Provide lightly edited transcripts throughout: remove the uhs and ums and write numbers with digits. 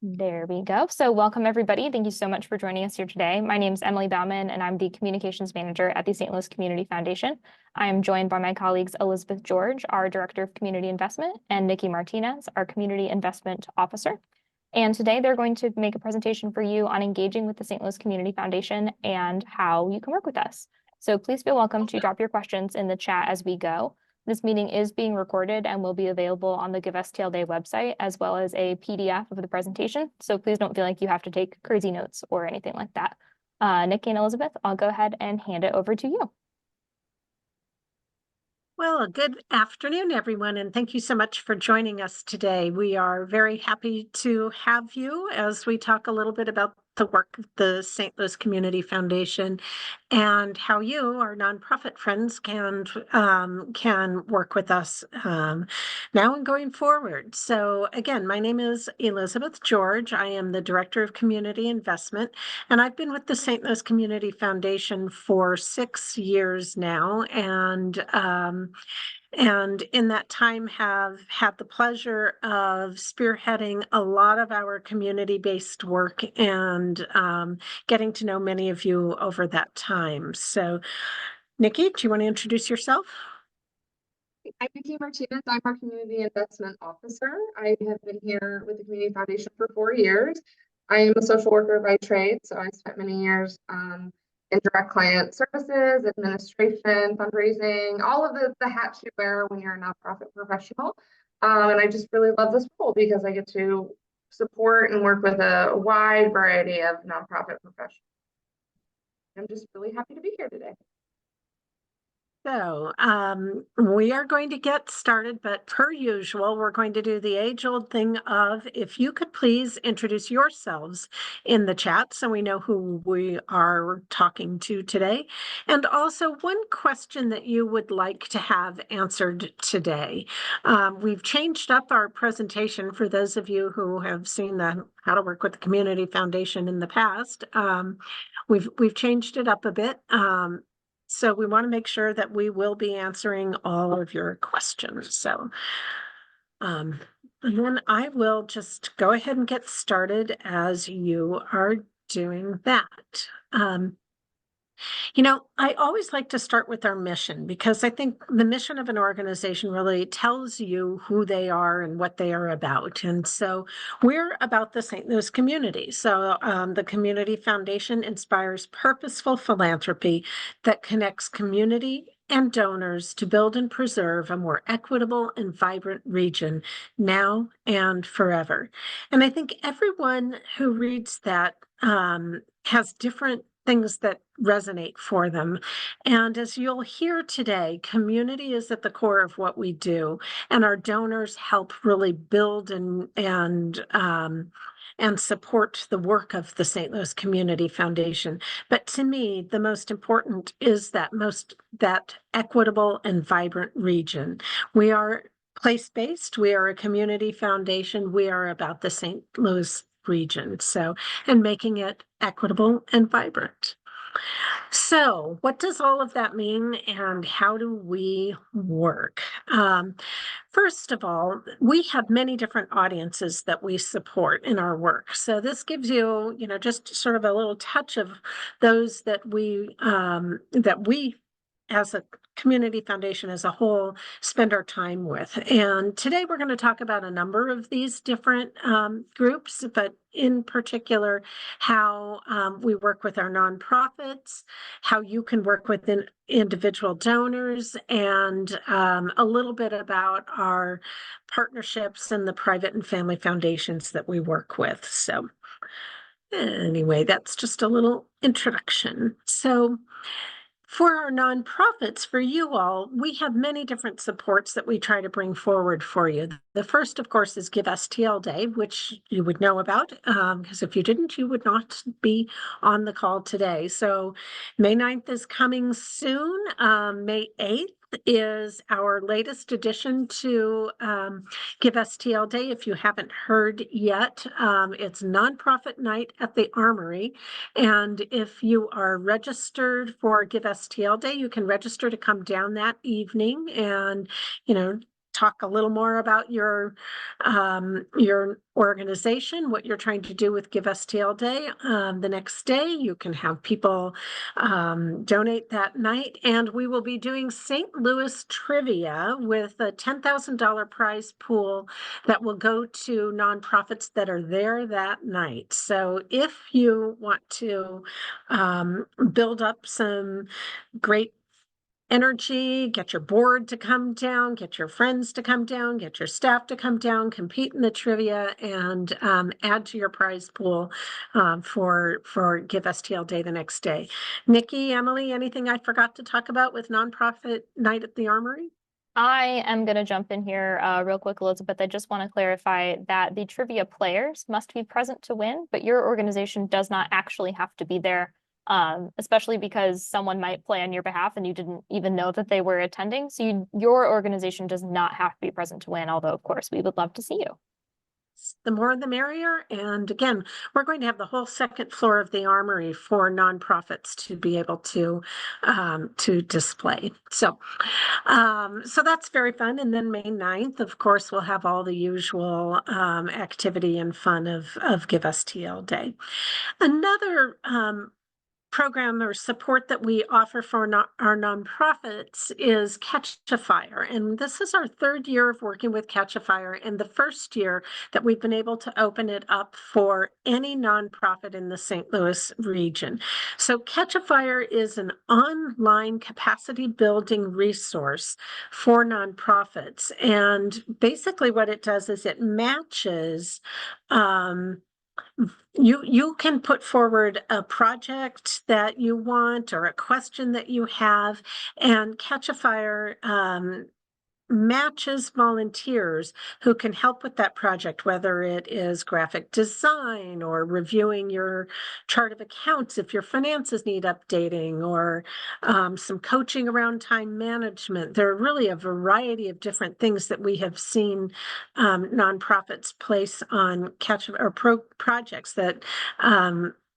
There we go. So welcome, everybody. Thank you so much for joining us here today. My name is Emily Bauman, and I'm the Communications Manager at the St. Louis Community Foundation. I am joined by my colleagues Elizabeth George, our Director of Community Investment, and Nikki Martinez, our Community Investment Officer. And today they're going to make a presentation for you on engaging with the St. Louis Community Foundation and how you can work with us. So please feel welcome to drop your questions in the chat as we go. This meeting is being recorded and will be available on the Give STL Day website, as well as a PDF of the presentation. So please don't feel like you have to take crazy notes or anything like that. Nikki and Elizabeth, I'll go ahead and hand it over to you. Well, good afternoon, everyone, and thank you so much for joining us today. We are very happy to have you as we talk a little bit about the work of the St. Louis Community Foundation and how you, our nonprofit friends, can work with us now and going forward. So again, my name is Elizabeth George. I am the Director of Community Investment, and I've been with the St. Louis Community Foundation for 6 years now, and in that time have had the pleasure of spearheading a lot of our community-based work and getting to know many of you over that time. So, Nikki, do you want to introduce yourself? I'm Nikki Martinez. I'm our Community Investment Officer. I have been here with the Community Foundation for 4 years. I am a social worker by trade, so I spent many years in direct client services, administration, fundraising, all of the hats you wear when you're a nonprofit professional. And I just really love this role because I get to support and work with a wide variety of nonprofit professionals. I'm just really happy to be here today. So we are going to get started, but per usual, we're going to do the age-old thing of if you could please introduce yourselves in the chat so we know who we are talking to today. And also one question that you would like to have answered today. We've changed up our presentation for those of you who have seen the How to Work with the Community Foundation in the past. We've changed it up a bit. So we want to make sure that we will be answering all of your questions. So, and then I will just go ahead and get started as you are doing that. I always like to start with our mission because I think the mission of an organization really tells you who they are and what they are about. And so we're about the St. Louis community. So the Community Foundation inspires purposeful philanthropy that connects community and donors to build and preserve a more equitable and vibrant region now and forever. And I think everyone who reads that has different things that resonate for them. And as you'll hear today, community is at the core of what we do, and our donors help really build and support the work of the St. Louis Community Foundation. But to me, the most important is that equitable and vibrant region. We are place-based. We are a community foundation. We are about the St. Louis region, and making it equitable and vibrant. So what does all of that mean and how do we work? First of all, we have many different audiences that we support in our work. So this gives you, just sort of a little touch of those that we as a community foundation as a whole spend our time with. And today we're going to talk about a number of these different groups, but in particular, how we work with our nonprofits, how you can work with individual donors, and a little bit about our partnerships and the private and family foundations that we work with. So anyway, that's just a little introduction. So for our nonprofits, for you all, we have many different supports that we try to bring forward for you. The first, of course, is Give STL Day, which you would know about, because if you didn't, you would not be on the call today. So May 9th is coming soon. May 8th is our latest addition to Give STL Day. If you haven't heard yet, it's nonprofit night at the Armory. And if you are registered for Give STL Day, you can register to come down that evening and, talk a little more about your organization, what you're trying to do with Give STL Day. The next day, you can have people donate that night, and we will be doing St. Louis trivia with a $10,000 prize pool that will go to nonprofits that are there that night. So if you want to build up some great energy, get your board to come down, get your friends to come down, get your staff to come down, compete in the trivia, and add to your prize pool for Give STL Day the next day. Nikki, Emily, anything I forgot to talk about with Nonprofit Night at the Armory? I am going to jump in here real quick, Elizabeth. I just want to clarify that the trivia players must be present to win, but your organization does not actually have to be there, especially because someone might play on your behalf and you didn't even know that they were attending. So your organization does not have to be present to win, although, of course, we would love to see you. The more the merrier. And again, we're going to have the whole second floor of the Armory for nonprofits to be able to display. So that's very fun. And then May 9th, of course, we'll have all the usual activity and fun of Give STL Day. Another program or support that we offer for our nonprofits is Catch a Fire. And this is our third year of working with Catch a Fire, and the first year that we've been able to open it up for any nonprofit in the St. Louis region. So Catch a Fire is an online capacity building resource for nonprofits. And basically what it does is it matches you can put forward a project that you want or a question that you have, and Catch a Fire matches volunteers who can help with that project, whether it is graphic design or reviewing your chart of accounts if your finances need updating, or some coaching around time management. There are really a variety of different things that we have seen nonprofits place on projects that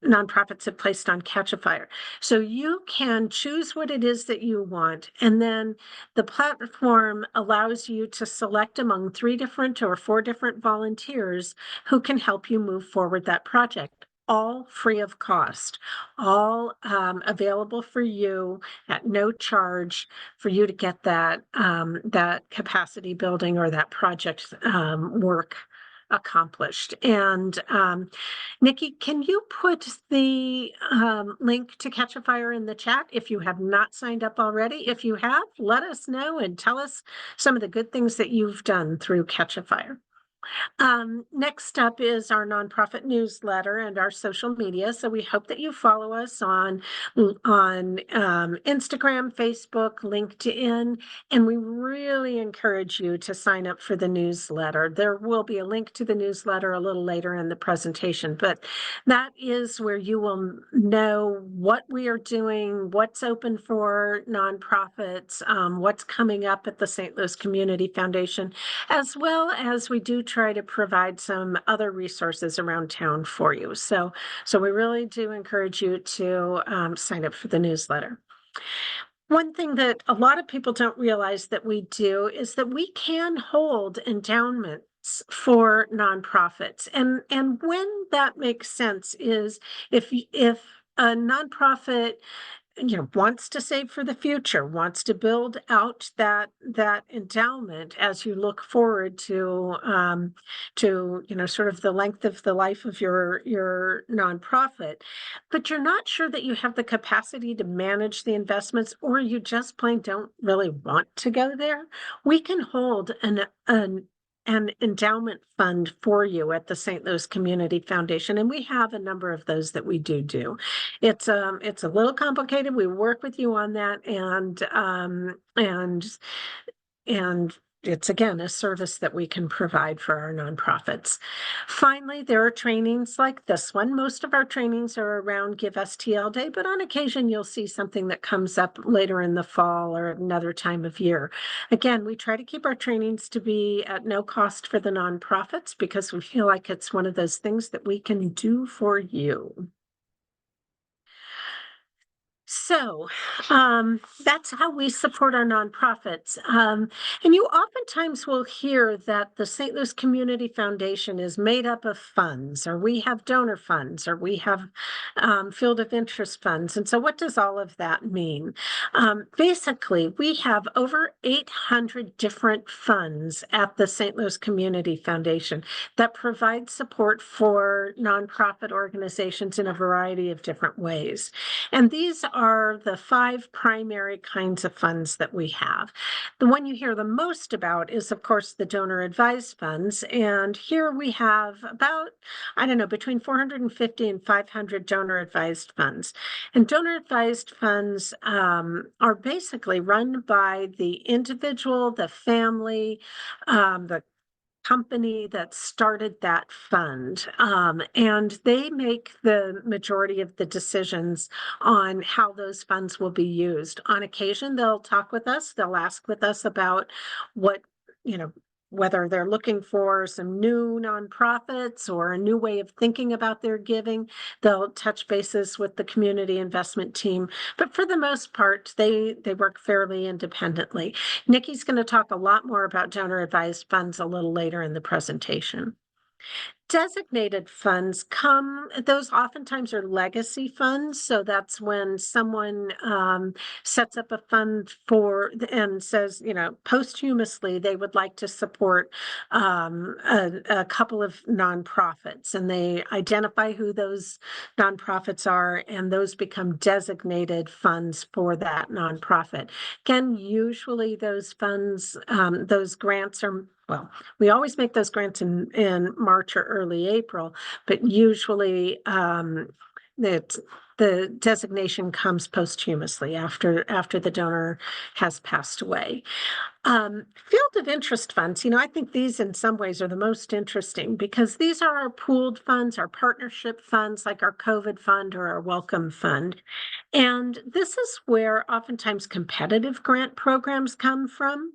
nonprofits have placed on Catch a Fire. So you can choose what it is that you want, and then the platform allows you to select among 3 different or 4 different volunteers who can help you move forward that project, all free of cost, all available for you at no charge for you to get that capacity building or that project work accomplished. And Nikki, can you put the link to Catch a Fire in the chat if you have not signed up already? If you have, let us know and tell us some of the good things that you've done through Catch a Fire. Next up is our nonprofit newsletter and our social media. So we hope that you follow us on Instagram, Facebook, LinkedIn, and we really encourage you to sign up for the newsletter. There will be a link to the newsletter a little later in the presentation, but that is where you will know what we are doing, what's open for nonprofits, what's coming up at the St. Louis Community Foundation, as well as we do try to provide some other resources around town for you. So we really do encourage you to sign up for the newsletter. One thing that a lot of people don't realize that we do is that we can hold endowments for nonprofits. And when that makes sense is if a nonprofit wants to save for the future, wants to build out that endowment as you look forward to sort of the length of the life of your nonprofit, but you're not sure that you have the capacity to manage the investments, or you just plain don't really want to go there. We can hold an endowment fund for you at the St. Louis Community Foundation, and we have a number of those that we do. It's a little complicated. We work with you on that, and it's, again, a service that we can provide for our nonprofits. Finally, there are trainings like this one. Most of our trainings are around Give STL Day, but on occasion you'll see something that comes up later in the fall or another time of year. Again, we try to keep our trainings to be at no cost for the nonprofits because we feel like it's one of those things that we can do for you. So that's how we support our nonprofits. And you oftentimes will hear that the St. Louis Community Foundation is made up of funds, or we have donor funds, or we have field of interest funds. And so what does all of that mean? Basically, we have over 800 different funds at the St. Louis Community Foundation that provide support for nonprofit organizations in a variety of different ways. And these are the 5 primary kinds of funds that we have. The one you hear the most about is, of course, the donor advised funds. And here we have about, I don't know, between 450 and 500 donor advised funds. And donor advised funds are basically run by the individual, the family, the company that started that fund. And they make the majority of the decisions on how those funds will be used. On occasion, they'll talk with us, they'll ask with us about what, whether they're looking for some new nonprofits or a new way of thinking about their giving. They'll touch bases with the community investment team, but for the most part, they work fairly independently. Nikki's going to talk a lot more about donor advised funds a little later in the presentation. Designated funds those oftentimes are legacy funds. So that's when someone sets up a fund and says, posthumously, they would like to support a couple of nonprofits, and they identify who those nonprofits are, and those become designated funds for that nonprofit. Again, usually those funds, those grants are, well, we always make those grants in March or early April, but usually the designation comes posthumously after the donor has passed away. Field of interest funds, I think these in some ways are the most interesting because these are our pooled funds, our partnership funds, like our COVID fund or our Welcome Fund. And this is where oftentimes competitive grant programs come from.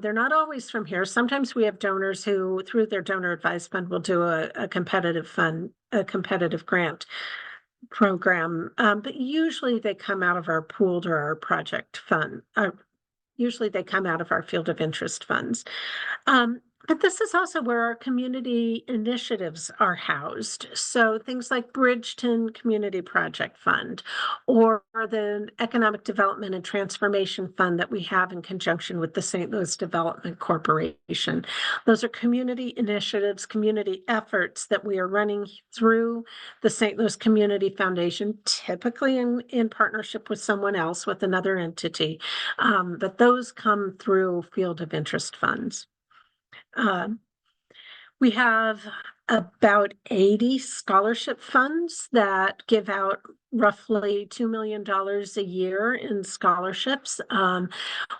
They're not always from here. Sometimes we have donors who, through their donor advised fund, will do a competitive fund, a competitive grant program. But usually they come out of our pooled or our project fund. Usually they come out of our field of interest funds. But this is also where our community initiatives are housed. So things like Bridgeton Community Project Fund or the Economic Development and Transformation Fund that we have in conjunction with the St. Louis Development Corporation. Those are community initiatives, community efforts that we are running through the St. Louis Community Foundation, typically in partnership with someone else, with another entity. But those come through field of interest funds. We have about 80 scholarship funds that give out roughly $2 million a year in scholarships.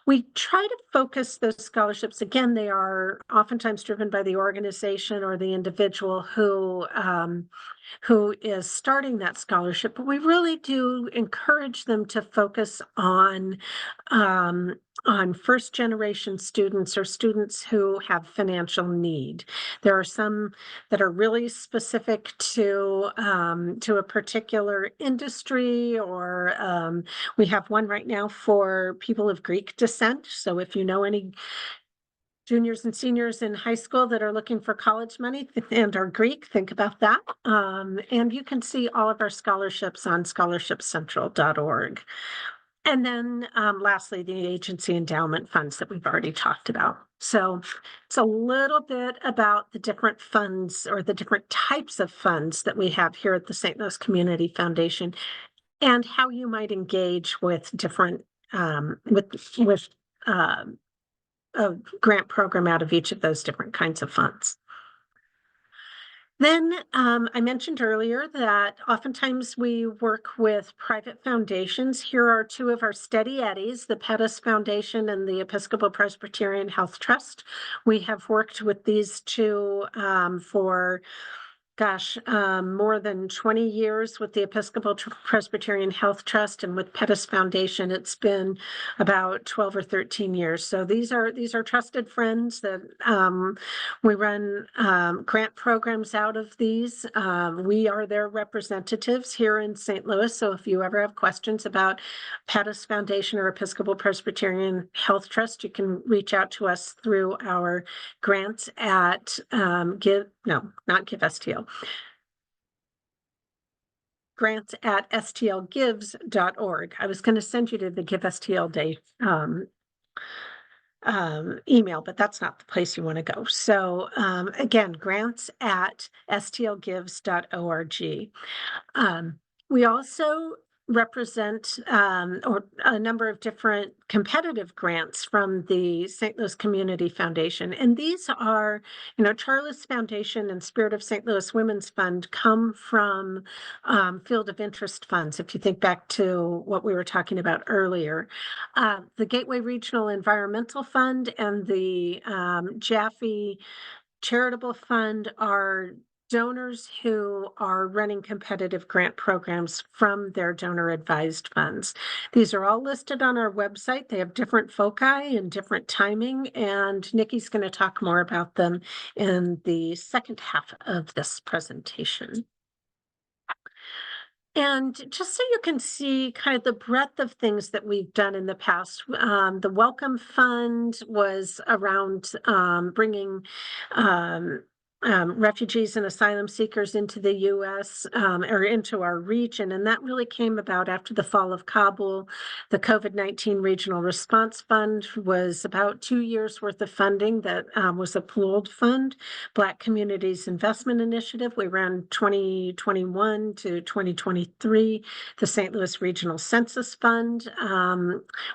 We try to focus those scholarships. Again, they are oftentimes driven by the organization or the individual who is starting that scholarship, but we really do encourage them to focus on first generation students or students who have financial need. There are some that are really specific to a particular industry, or we have one right now for people of Greek descent. So if you know any juniors and seniors in high school that are looking for college money and are Greek, think about that. And you can see all of our scholarships on scholarshipcentral.org. And then lastly, the agency endowment funds that we've already talked about. So it's a little bit about the different funds or the different types of funds that we have here at the St. Louis Community Foundation and how you might engage with different, with a grant program out of each of those different kinds of funds. Then I mentioned earlier that oftentimes we work with private foundations. Here are 2 of our steady eddies, the Pettis Foundation and the Episcopal Presbyterian Health Trust. We have worked with these 2 for more than 20 years with the Episcopal Presbyterian Health Trust, and with Pettis Foundation, it's been about 12 or 13 years. So these are trusted friends that we run grant programs out of these. We are their representatives here in St. Louis. So if you ever have questions about Pettis Foundation or Episcopal Presbyterian Health Trust, you can reach out to us through our grants at grants at stlgives.org. I was going to send you to the Give STL Day email, but that's not the place you want to go. So again, grants at stlgives.org. We also represent or a number of different competitive grants from the St. Louis Community Foundation. And these are, Charles Foundation and Spirit of St. Louis Women's Fund come from field of interest funds. If you think back to what we were talking about earlier, the Gateway Regional Environmental Fund and the Jaffe Charitable Fund are donors who are running competitive grant programs from their donor advised funds. These are all listed on our website. They have different foci and different timing, and Nikki's going to talk more about them in the second half of this presentation. And just so you can see kind of the breadth of things that we've done in the past, the Welcome Fund was around bringing refugees and asylum seekers into the U.S. Or into our region. And that really came about after the fall of Kabul. The COVID-19 Regional Response Fund was about 2 years worth of funding that was a pooled fund. Black Communities Investment Initiative, we ran 2021 to 2023. The St. Louis Regional Census Fund,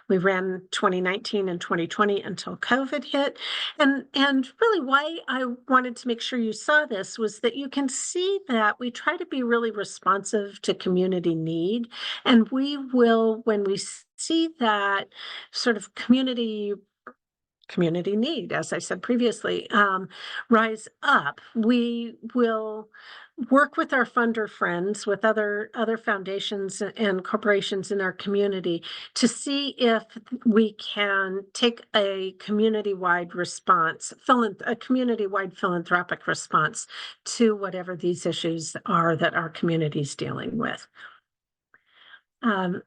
we ran 2019 and 2020 until COVID hit. And really why I wanted to make sure you saw this was that you can see that we try to be really responsive to community need. And we will, when we see that sort of community need, as I said previously, rise up, we will work with our funder friends, with other foundations and corporations in our community to see if we can take a community-wide response, a community-wide philanthropic response to whatever these issues are that our community is dealing with.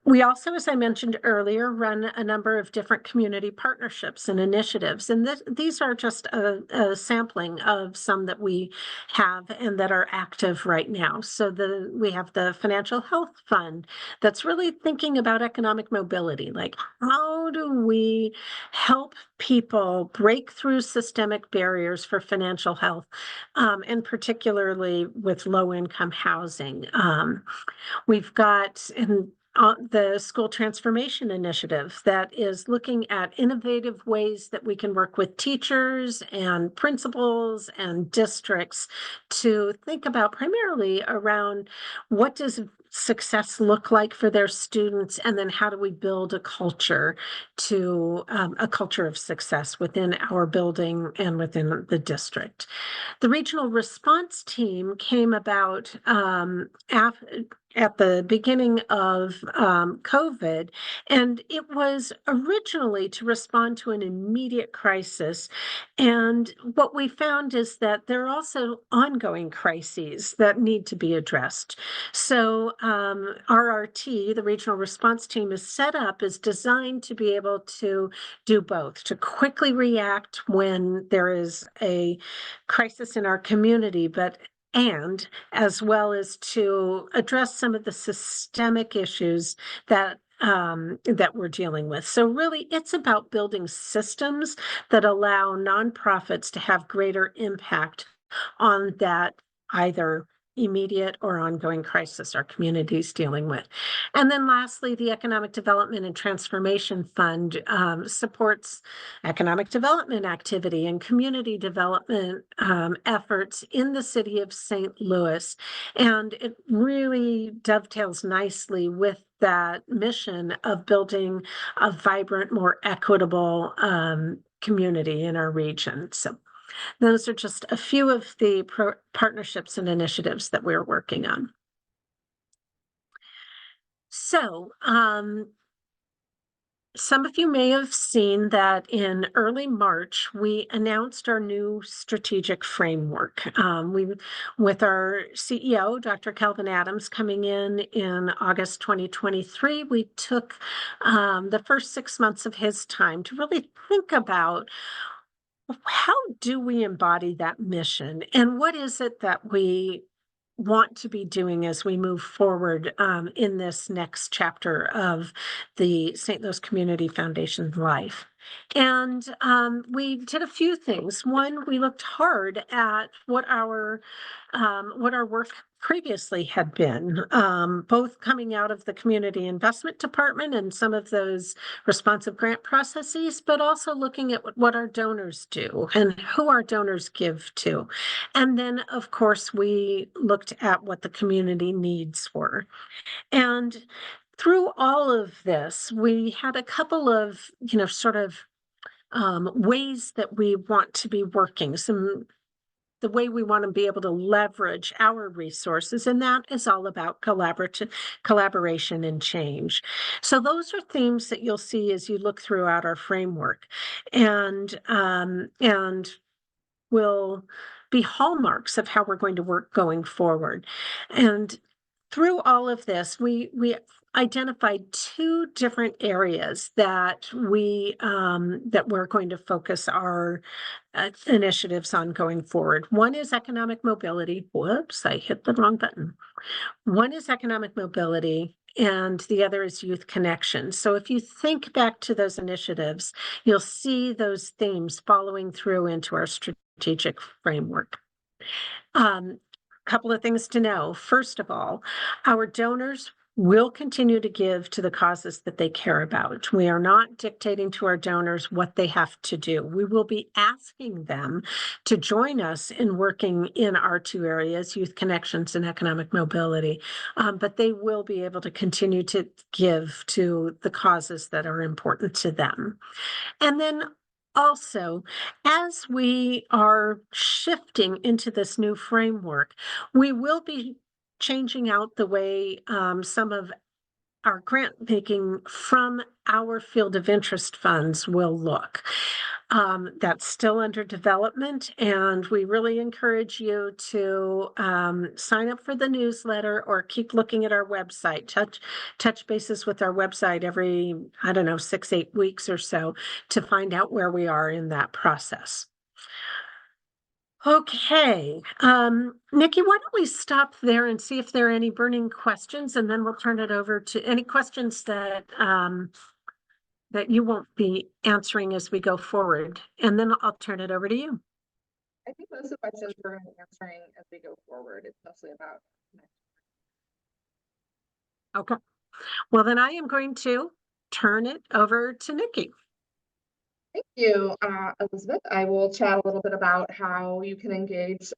We also, as I mentioned earlier, run a number of different community partnerships and initiatives, and these are just a sampling of some that we have and that are active right now. So we have the Financial Health Fund that's really thinking about economic mobility, like how do we help people break through systemic barriers for financial health, and particularly with low-income housing. We've got the School Transformation Initiative that is looking at innovative ways that we can work with teachers and principals and districts to think about primarily around what does success look like for their students, and then how do we build a culture of success within our building and within the district. The regional response team came about at the beginning of COVID, and it was originally to respond to an immediate crisis. And what we found is that there are also ongoing crises that need to be addressed. So RRT, the regional response team, is set up, is designed to be able to do both, to quickly react when there is a crisis in our community, and as well as to address some of the systemic issues that we're dealing with. So really, it's about building systems that allow nonprofits to have greater impact on that either immediate or ongoing crisis our community is dealing with. And then lastly, the Economic Development and Transformation Fund supports economic development activity and community development efforts in the city of St. Louis. And it really dovetails nicely with that mission of building a vibrant, more equitable community in our region. So Those are just a few of the partnerships and initiatives that we're working on. So, some of you may have seen that in early March, we announced our new strategic framework. With our CEO, Dr. Calvin Adams, coming in August 2023, we took the first 6 months of his time to really think about how do we embody that mission and what is it that we want to be doing as we move forward in this next chapter of the St. Louis Community Foundation life. And we did a few things. One, we looked hard at what our work previously had been, both coming out of the Community Investment Department and some of those responsive grant processes, but also looking at what our donors do and who our donors give to. And then, of course, we looked at what the community needs were. And through all of this, we had a couple of, ways that we want to be working, the way we want to be able to leverage our resources, and that is all about collaboration and change. So those are themes that you'll see as you look throughout our framework, and will be hallmarks of how we're going to work going forward. And through all of this, we identified 2 different areas that we're going to focus our initiatives on going forward. One is economic mobility. Whoops, I hit the wrong button. One is economic mobility, and the other is youth connection. So if you think back to those initiatives, you'll see those themes following through into our strategic framework. Couple of things to know. First of all, our donors will continue to give to the causes that they care about. We are not dictating to our donors what they have to do. We will be asking them to join us in working in our 2 areas, youth connections and economic mobility, but they will be able to continue to give to the causes that are important to them. And then also, as we are shifting into this new framework, we will be changing out the way some of our grant making from our field of interest funds will look. That's still under development, and we really encourage you to sign up for the newsletter or keep looking at our website, touch bases with our website every, 6-8 weeks or so to find out where we are in that process. Okay, Nikki, why don't we stop there and see if there are any burning questions, and then we'll turn it over to any questions that you won't be answering as we go forward, and then I'll turn it over to you. I think most of the questions we're going to be answering as we go forward. It's mostly about. Okay, well then I am going to turn it over to Nikki. Thank you, Elizabeth. I will chat a little bit about how you can engage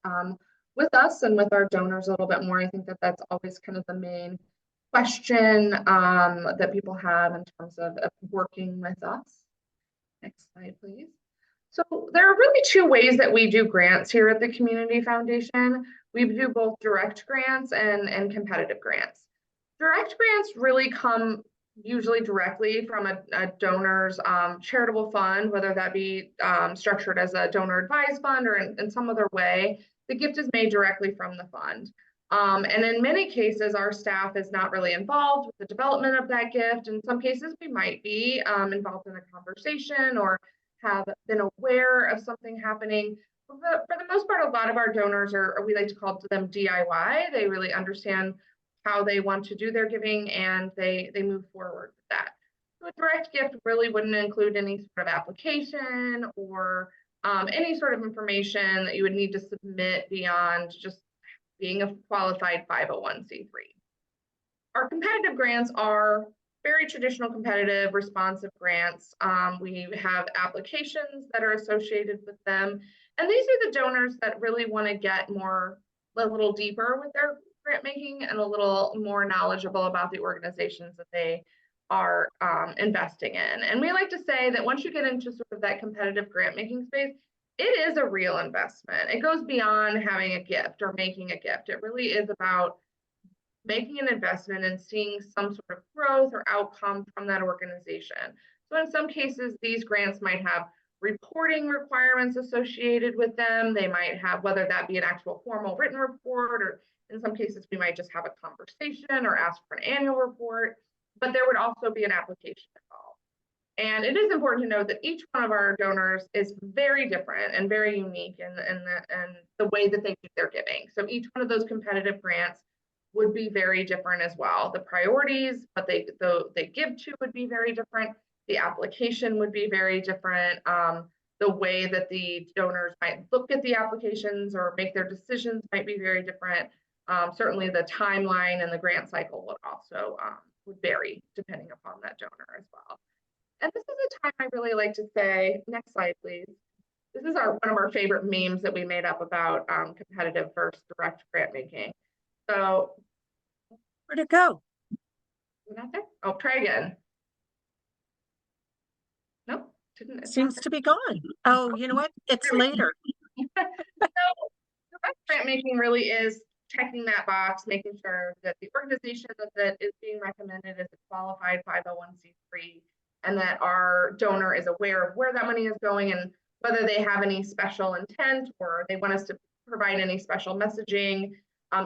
with us and with our donors a little bit more. I think that that's always kind of the main question that people have in terms of working with us. Next slide, please. So there are really 2 ways that we do grants here at the Community Foundation. We do both direct grants and competitive grants. Direct grants really come usually directly from a donor's charitable fund, whether that be structured as a donor advised fund or in some other way. The gift is made directly from the fund. And in many cases, our staff is not really involved with the development of that gift. In some cases, we might be involved in a conversation or have been aware of something happening. But for the most part, a lot of our donors are, we like to call them DIY. They really understand how they want to do their giving, and they move forward with that. So a direct gift really wouldn't include any sort of application or any sort of information that you would need to submit beyond just being a qualified 501c3. Our competitive grants are very traditional competitive responsive grants. We have applications that are associated with them. And these are the donors that really want to get a little deeper with their grant making and a little more knowledgeable about the organizations that they are investing in. And we like to say that once you get into sort of that competitive grant making space, it is a real investment. It goes beyond having a gift or making a gift. It really is about making an investment and seeing some sort of growth or outcome from that organization. So in some cases, these grants might have reporting requirements associated with them. They might have, whether that be an actual formal written report, or in some cases, we might just have a conversation or ask for an annual report, but there would also be an application involved. And it is important to note that each one of our donors is very different and very unique in the way that they do their giving. So each one of those competitive grants would be very different as well. The priorities, what they give to would be very different. The application would be very different. The way that the donors might look at the applications or make their decisions might be very different. Certainly the timeline and the grant cycle would also would vary depending upon that donor as well. And this is a time I really like to say, next slide, please. This is one of our favorite memes that we made up about competitive versus direct grant making. So, Where'd it go? Not there? Oh, try again. Nope, didn't. Seems to be gone. Oh, you know what? It's later. So, direct grant making really is checking that box, making sure that the organization that is being recommended is a qualified 501c3, and that our donor is aware of where that money is going and whether they have any special intent or they want us to provide any special messaging.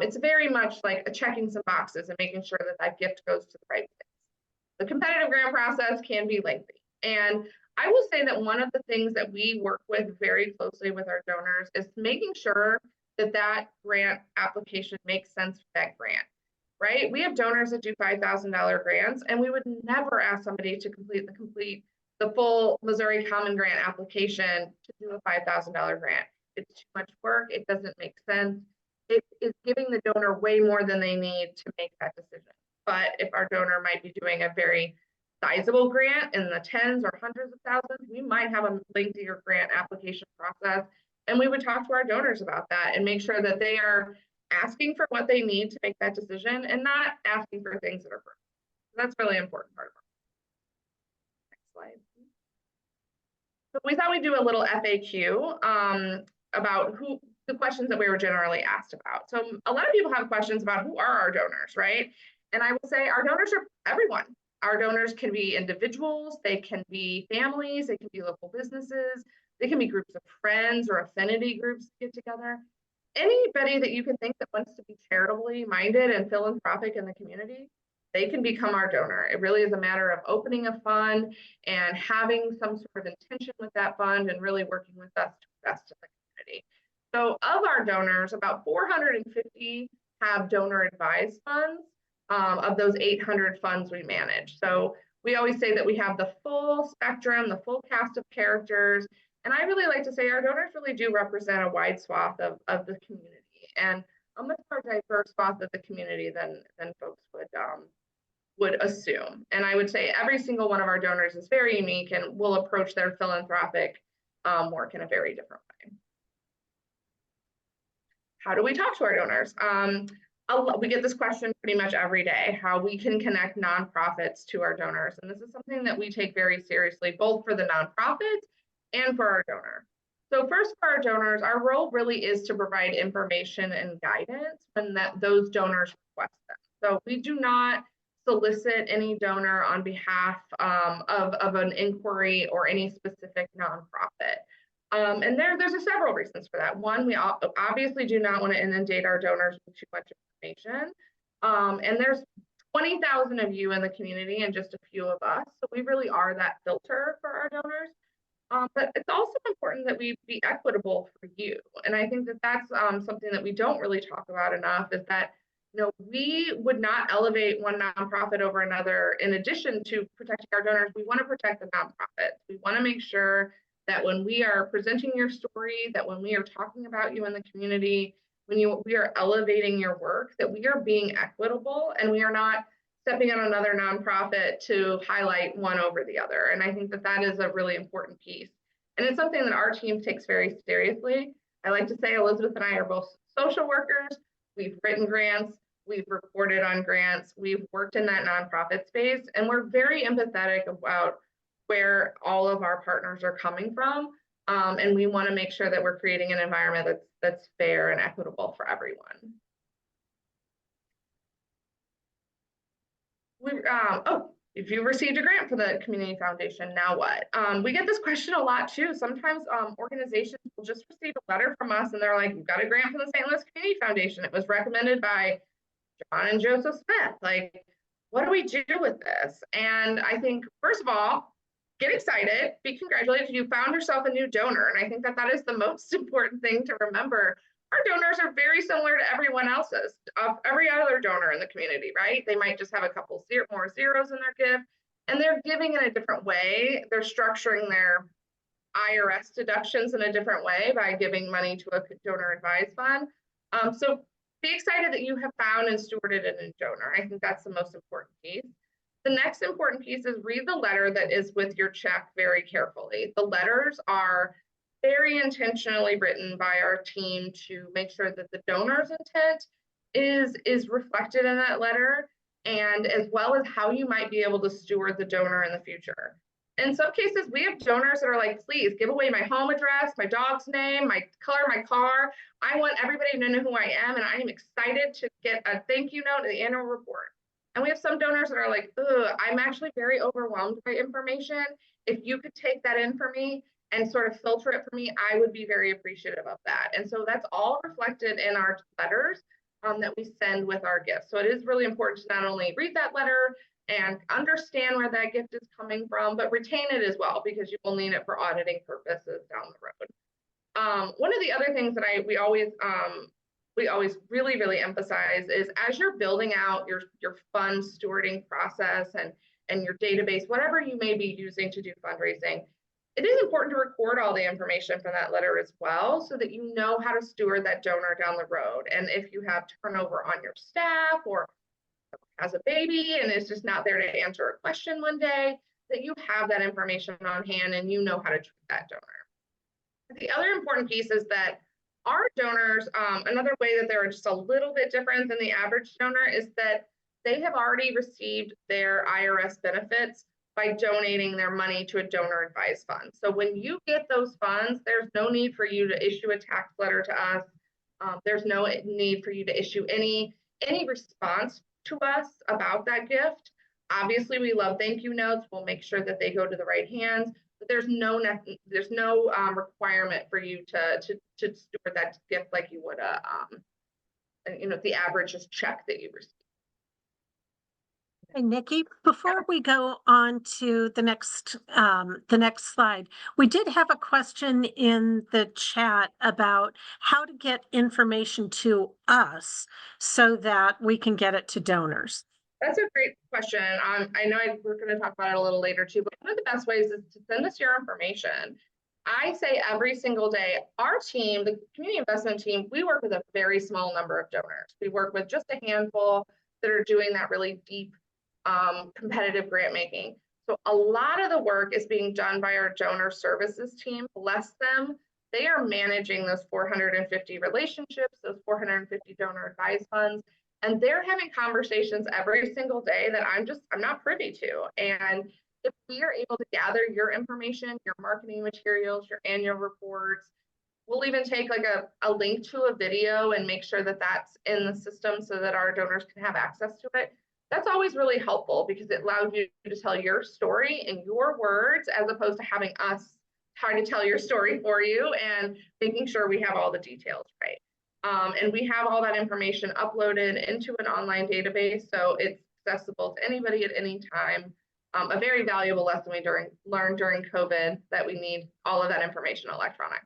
It's very much like checking some boxes and making sure that that gift goes to the right place. The competitive grant process can be lengthy. And I will say that one of the things that we work with very closely with our donors is making sure that that grant application makes sense for that grant, right? We have donors that do $5,000 grants, and we would never ask somebody to complete the full Missouri Common Grant application to do a $5,000 grant. It's too much work. It doesn't make sense. It is giving the donor way more than they need to make that decision. But if our donor might be doing a very sizable grant in the tens or hundreds of thousands, we might have a lengthier grant application process. And we would talk to our donors about that and make sure that they are asking for what they need to make that decision and not asking for things that are free. That's really important part of it. Next slide. So we thought we'd do a little FAQ about the questions that we were generally asked about. So a lot of people have questions about who are our donors, right? And I will say our donors are everyone. Our donors can be individuals, they can be families, they can be local businesses, they can be groups of friends or affinity groups get together. Anybody that you can think that wants to be charitably minded and philanthropic in the community, they can become our donor. It really is a matter of opening a fund and having some sort of intention with that fund and really working with us to invest in the community. So of our donors, about 450 have donor advised funds of those 800 funds we manage. So we always say that we have the full spectrum, the full cast of characters. And I really like to say our donors really do represent a wide swath of the community and a much more diverse swath of the community than folks would assume. And I would say every single one of our donors is very unique and will approach their philanthropic work in a very different way. How do we talk to our donors? We get this question pretty much every day, how we can connect nonprofits to our donors. And this is something that we take very seriously, both for the nonprofit and for our donor. So first, for our donors, our role really is to provide information and guidance when those donors request them. So we do not solicit any donor on behalf of an inquiry or any specific nonprofit. And there's several reasons for that. One, we obviously do not want to inundate our donors with too much information. And there's 20,000 of you in the community and just a few of us. So we really are that filter for our donors. But it's also important that we be equitable for you. And I think that that's something that we don't really talk about enough, is that we would not elevate one nonprofit over another. In addition to protecting our donors, we want to protect the nonprofits. We want to make sure that when we are presenting your story, that when we are talking about you in the community, when we are elevating your work, that we are being equitable and we are not stepping on another nonprofit to highlight one over the other. And I think that that is a really important piece. And it's something that our team takes very seriously. I like to say Elizabeth and I are both social workers. We've written grants, we've reported on grants, we've worked in that nonprofit space, and we're very empathetic about where all of our partners are coming from. And we want to make sure that we're creating an environment that's fair and equitable for everyone. If you received a grant for the community foundation, now what? We get this question a lot too. Sometimes organizations will just receive a letter from us and they're like, "You've got a grant from the St. Louis Community Foundation. It was recommended by John and Joseph Smith. Like, what do we do with this?" And I think, first of all, get excited, be congratulated. You found yourself a new donor. And I think that is the most important thing to remember. Our donors are very similar to everyone else's, every other donor in the community, right? They might just have a couple more zeros in their gift, and they're giving in a different way. They're structuring their IRS deductions in a different way by giving money to a donor advised fund. So be excited that you have found and stewarded a new donor. I think that's the most important piece. The next important piece is read the letter that is with your check very carefully. The letters are very intentionally written by our team to make sure that the donor's intent is reflected in that letter, and as well as how you might be able to steward the donor in the future. In some cases, we have donors that are like, "Please give away my home address, my dog's name, my color, my car. I want everybody to know who I am, and I am excited to get a thank you note in the annual report." And we have some donors that are like, "Ugh, I'm actually very overwhelmed by information. If you could take that in for me and sort of filter it for me, I would be very appreciative of that." And so that's all reflected in our letters that we send with our gifts. So it is really important to not only read that letter and understand where that gift is coming from, but retain it as well, because you will need it for auditing purposes down the road. One of the other things that we always really, really emphasize is, as you're building out your fund stewarding process and your database, whatever you may be using to do fundraising, it is important to record all the information from that letter as well, so that you know how to steward that donor down the road. And if you have turnover on your staff, or has a baby and is just not there to answer a question one day, that you have that information on hand and you know how to treat that donor. The other important piece is that our donors, another way that they're just a little bit different than the average donor, is that they have already received their IRS benefits by donating their money to a donor advised fund. So when you get those funds, there's no need for you to issue a tax letter to us. There's no need for you to issue any response to us about that gift. Obviously, we love thank you notes. We'll make sure that they go to the right hands, but there's no requirement for you to steward that gift like you would the average just check that you receive. Hey, Nikki, before we go on to the next slide, we did have a question in the chat about how to get information to us so that we can get it to donors. That's a great question. I know we're going to talk about it a little later too, but one of the best ways is to send us your information. I say every single day, our team, the community investment team, we work with a very small number of donors. We work with just a handful that are doing that really deep competitive grant making. So a lot of the work is being done by our donor services team. Bless them. They are managing those 450 relationships, those 450 donor advised funds, and they're having conversations every single day that I'm not privy to. And if we are able to gather your information, your marketing materials, your annual reports, we'll even take like a link to a video and make sure that that's in the system so that our donors can have access to it. That's always really helpful, because it allows you to tell your story in your words, as opposed to having us try to tell your story for you and making sure we have all the details right. And we have all that information uploaded into an online database, so it's accessible to anybody at any time. A very valuable lesson we learned during COVID, that we need all of that information electronic.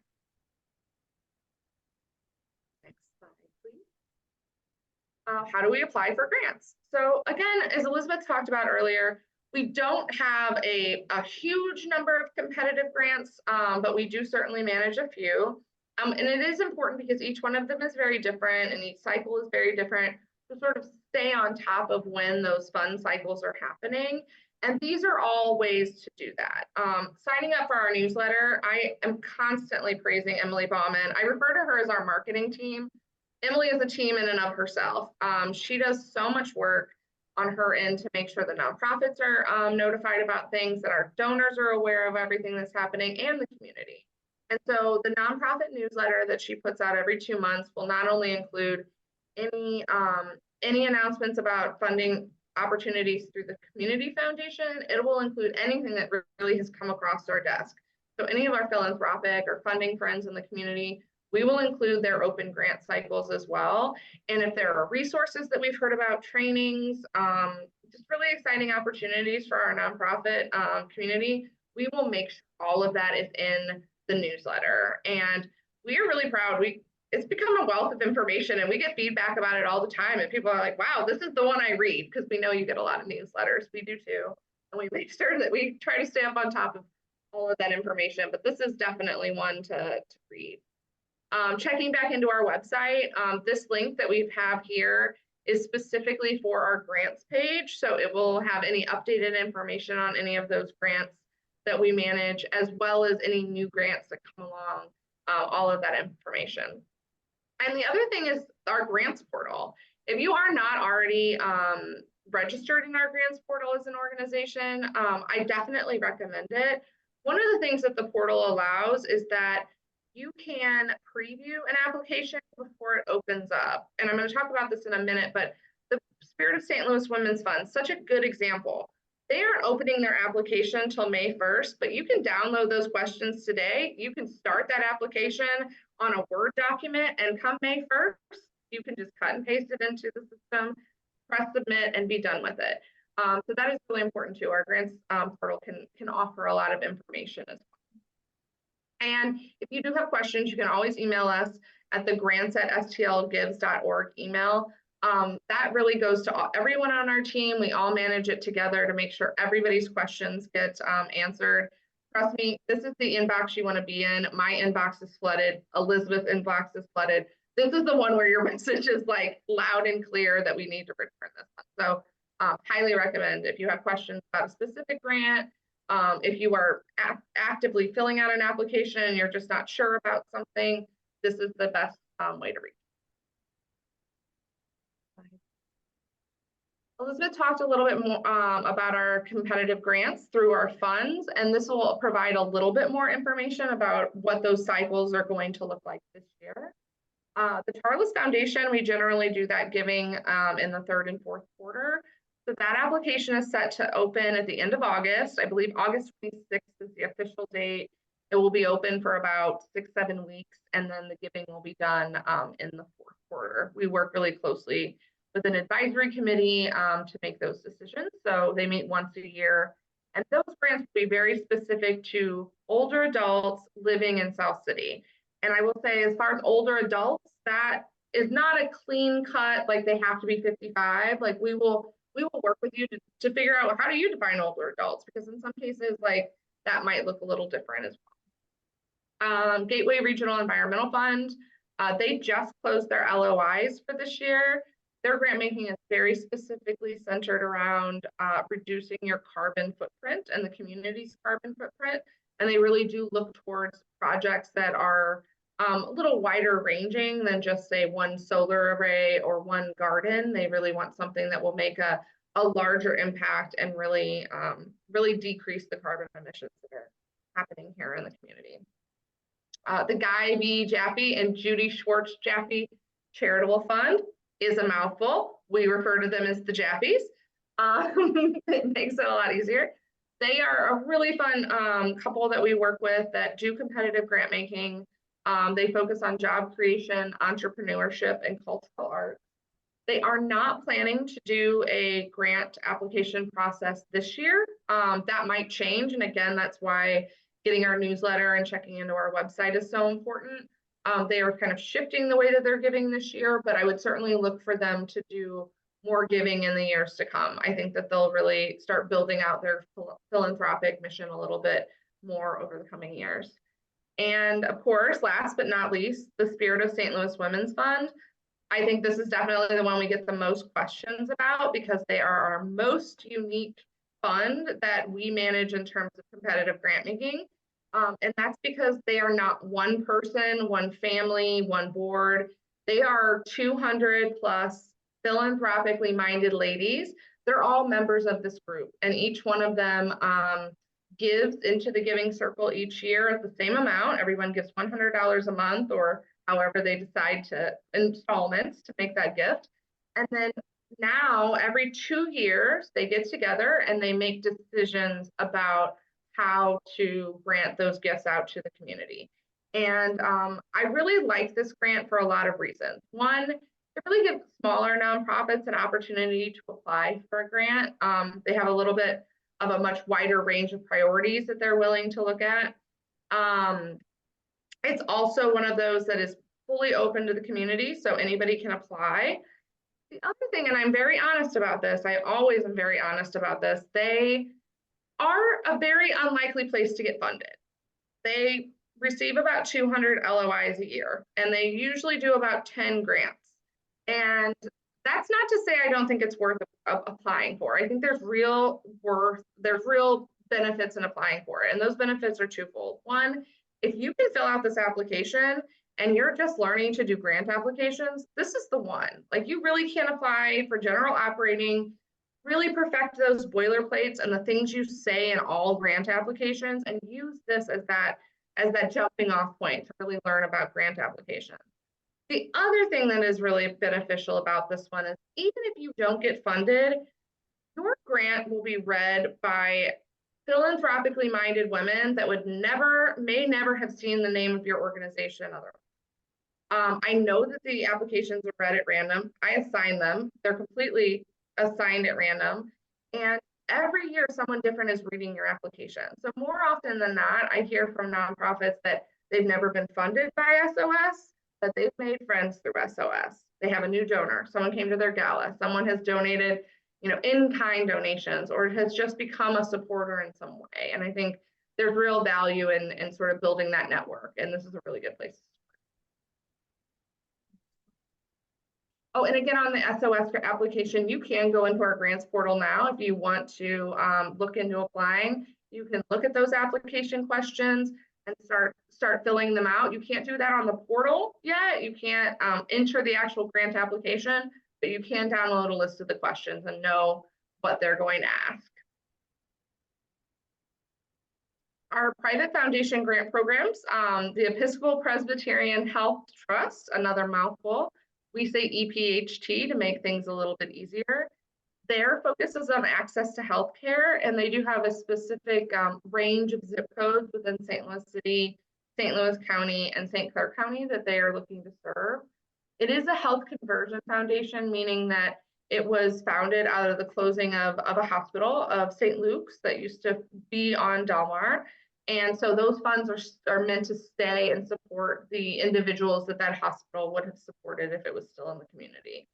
Next slide, please. How do we apply for grants? So again, as Elizabeth talked about earlier, we don't have a huge number of competitive grants, but we do certainly manage a few. And it is important, because each one of them is very different and each cycle is very different, to sort of stay on top of when those fund cycles are happening. And these are all ways to do that. Signing up for our newsletter, I am constantly praising Emily Bauman. I refer to her as our marketing team. Emily is a team in and of herself. She does so much work on her end to make sure the nonprofits are notified about things, that our donors are aware of everything that's happening, and the community. And so the nonprofit newsletter that she puts out every 2 months will not only include any announcements about funding opportunities through the community foundation, it will include anything that really has come across our desk. So any of our philanthropic or funding friends in the community, we will include their open grant cycles as well. And if there are resources that we've heard about, trainings, just really exciting opportunities for our nonprofit community, we will make sure all of that is in the newsletter. And we are really proud. It's become a wealth of information, and we get feedback about it all the time. And people are like, wow, this is the one I read, because we know you get a lot of newsletters. We do too. And we make sure that we try to stay up on top of all of that information. But this is definitely one to read. Checking back into our website, this link that we have here is specifically for our grants page. So it will have any updated information on any of those grants that we manage, as well as any new grants that come along, all of that information. And the other thing is our grants portal. If you are not already registered in our grants portal as an organization, I definitely recommend it. One of the things that the portal allows is that you can preview an application before it opens up. And I'm going to talk about this in a minute, but the Spirit of St. Louis Women's Fund, such a good example. They aren't opening their application until May 1st, but you can download those questions today. You can start that application on a Word document, and come May 1st, you can just cut and paste it into the system, press submit, and be done with it. So that is really important too. Our grants portal can offer a lot of information as well. And if you do have questions, you can always email us at the grants@stlgives.org email. That really goes to everyone on our team. We all manage it together to make sure everybody's questions get answered. Trust me, this is the inbox you want to be in. My inbox is flooded. Elizabeth's inbox is flooded. This is the one where your message is like loud and clear that we need to return this one. So highly recommend if you have questions about a specific grant, if you are actively filling out an application and you're just not sure about something, this is the best way to reach. Elizabeth talked a little bit more about our competitive grants through our funds, and this will provide a little bit more information about what those cycles are going to look like this year. The Charles Foundation, we generally do that giving in the 3rd and 4th quarter. So that application is set to open at the end of August. I believe August 26th is the official date. It will be open for about 6-7 weeks, and then the giving will be done in the 4th quarter. We work really closely with an advisory committee to make those decisions. So they meet once a year, and those grants will be very specific to older adults living in South City. And I will say, as far as older adults, that is not a clean cut, like they have to be 55. Like we will work with you to figure out, how do you define older adults? Because in some cases, like that might look a little different as well. Gateway Regional Environmental Fund, they just closed their LOIs for this year. Their grant making is very specifically centered around reducing your carbon footprint and the community's carbon footprint. And they really do look towards projects that are a little wider ranging than just say one solar array or one garden. They really want something that will make a larger impact and really, really decrease the carbon emissions that are happening here in the community. The Guy V. Jaffe and Judy Schwartz Jaffe Charitable Fund is a mouthful. We refer to them as the Jaffes. It makes it a lot easier. They are a really fun couple that we work with that do competitive grant making. They focus on job creation, entrepreneurship, and cultural arts. They are not planning to do a grant application process this year. That might change. And again, that's why getting our newsletter and checking into our website is so important. They are kind of shifting the way that they're giving this year, but I would certainly look for them to do more giving in the years to come. I think that they'll really start building out their philanthropic mission a little bit more over the coming years. And of course, last but not least, the Spirit of St. Louis Women's Fund. I think this is definitely the one we get the most questions about because they are our most unique fund that we manage in terms of competitive grant making. And that's because they are not one person, one family, one board. They are 200 plus philanthropically minded ladies. They're all members of this group, and each one of them gives into the giving circle each year at the same amount. Everyone gives $100 a month, or however they decide to, installments to make that gift. And then now every 2 years they get together and they make decisions about how to grant those gifts out to the community. And I really like this grant for a lot of reasons. One, it really gives smaller nonprofits an opportunity to apply for a grant. They have a little bit of a much wider range of priorities that they're willing to look at. It's also one of those that is fully open to the community, so anybody can apply. The other thing, and I'm very honest about this, I always am very honest about this, they are a very unlikely place to get funded. They receive about 200 LOIs a year, and they usually do about 10 grants. And that's not to say I don't think it's worth applying for. I think there's real benefits in applying for it. And those benefits are twofold. One, if you can fill out this application and you're just learning to do grant applications, this is the one. Like, you really can apply for general operating, really perfect those boilerplates and the things you say in all grant applications, and use this as that jumping off point to really learn about grant applications. The other thing that is really beneficial about this one is, even if you don't get funded, your grant will be read by philanthropically minded women that may never have seen the name of your organization otherwise. I know that the applications are read at random. I assign them. They're completely assigned at random. And every year someone different is reading your application. So more often than not, I hear from nonprofits that they've never been funded by SOS, but they've made friends through SOS. They have a new donor. Someone came to their gala. Someone has donated, in-kind donations, or has just become a supporter in some way. And I think there's real value in sort of building that network. And this is a really good place to start. Oh, and again, on the SOS application, you can go into our grants portal now if you want to look into applying. You can look at those application questions and start filling them out. You can't do that on the portal yet. You can't enter the actual grant application, but you can download a list of the questions and know what they're going to ask. Our private foundation grant programs, the Episcopal Presbyterian Health Trust, another mouthful. We say EPHT to make things a little bit easier. Their focus is on access to healthcare, and they do have a specific range of zip codes within St. Louis City, St. Louis County, and St. Clair County that they are looking to serve. It is a health conversion foundation, meaning that it was founded out of the closing of a hospital of St. Luke's that used to be on Delmar. And so those funds are meant to stay and support the individuals that hospital would have supported if it was still in the community.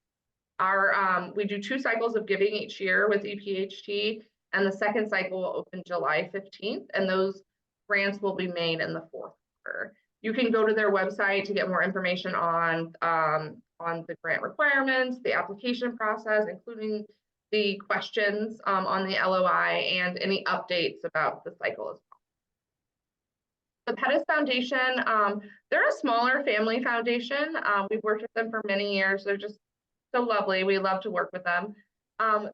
We do 2 cycles of giving each year with EPHT, and the second cycle will open July 15th, and those grants will be made in the 4th quarter. You can go to their website to get more information on the grant requirements, the application process, including the questions on the LOI, and any updates about the cycle as well. The Pettis Foundation, they're a smaller family foundation. We've worked with them for many years. They're just so lovely. We love to work with them.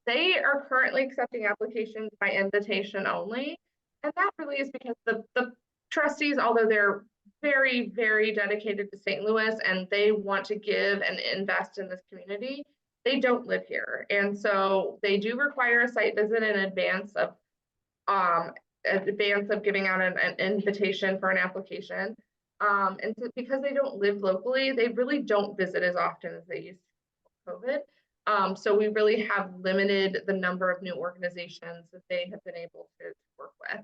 They are currently accepting applications by invitation only. And that really is because the trustees, although they're very, very dedicated to St. Louis and they want to give and invest in this community, they don't live here. And so they do require a site visit in advance of giving out an invitation for an application. And so because they don't live locally, they really don't visit as often as they used to before COVID. So we really have limited the number of new organizations that they have been able to work with.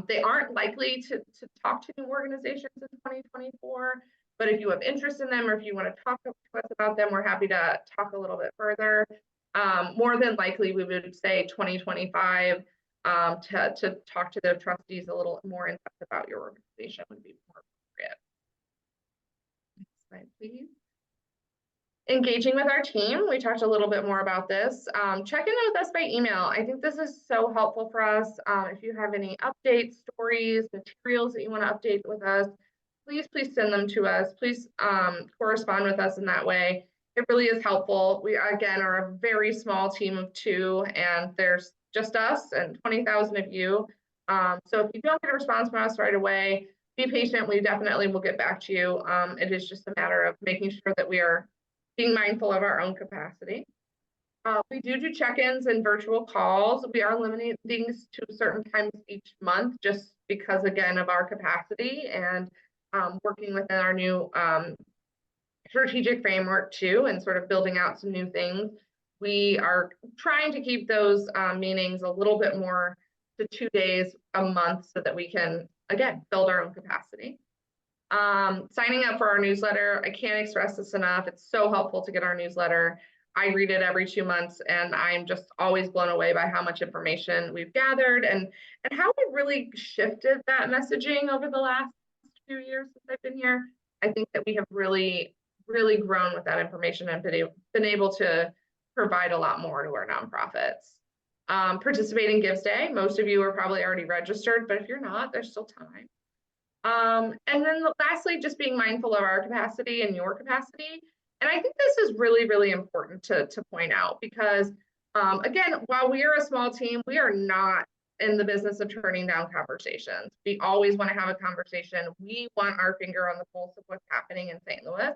They aren't likely to talk to new organizations in 2024, but if you have interest in them or if you want to talk to us about them, we're happy to talk a little bit further. More than likely, we would say 2025 to talk to the trustees a little more in depth about your organization would be more appropriate. Next slide, please. Engaging with our team, we talked a little bit more about this. Check in with us by email. I think this is so helpful for us. If you have any updates, stories, materials that you want to update with us, please send them to us. Please correspond with us in that way. It really is helpful. We, again, are a very small team of 2, and there's just us and 20,000 of you. So if you don't get a response from us right away, be patient. We definitely will get back to you. It is just a matter of making sure that we are being mindful of our own capacity. We do check-ins and virtual calls. We are limiting things to certain times each month, just because, again, of our capacity and working within our new strategic framework too, and sort of building out some new things. We are trying to keep those meetings a little bit more to 2 days a month so that we can, again, build our own capacity. Signing up for our newsletter, I can't express this enough. It's so helpful to get our newsletter. I read it every 2 months, and I'm just always blown away by how much information we've gathered and how we really shifted that messaging over the last few years since I've been here. I think that we have really grown with that information and been able to provide a lot more to our nonprofits. Participate in Gives Day. Most of you are probably already registered, but if you're not, there's still time. And then lastly, just being mindful of our capacity and your capacity. And I think this is really important to point out because, again, while we are a small team, we are not in the business of turning down conversations. We always want to have a conversation. We want our finger on the pulse of what's happening in St. Louis.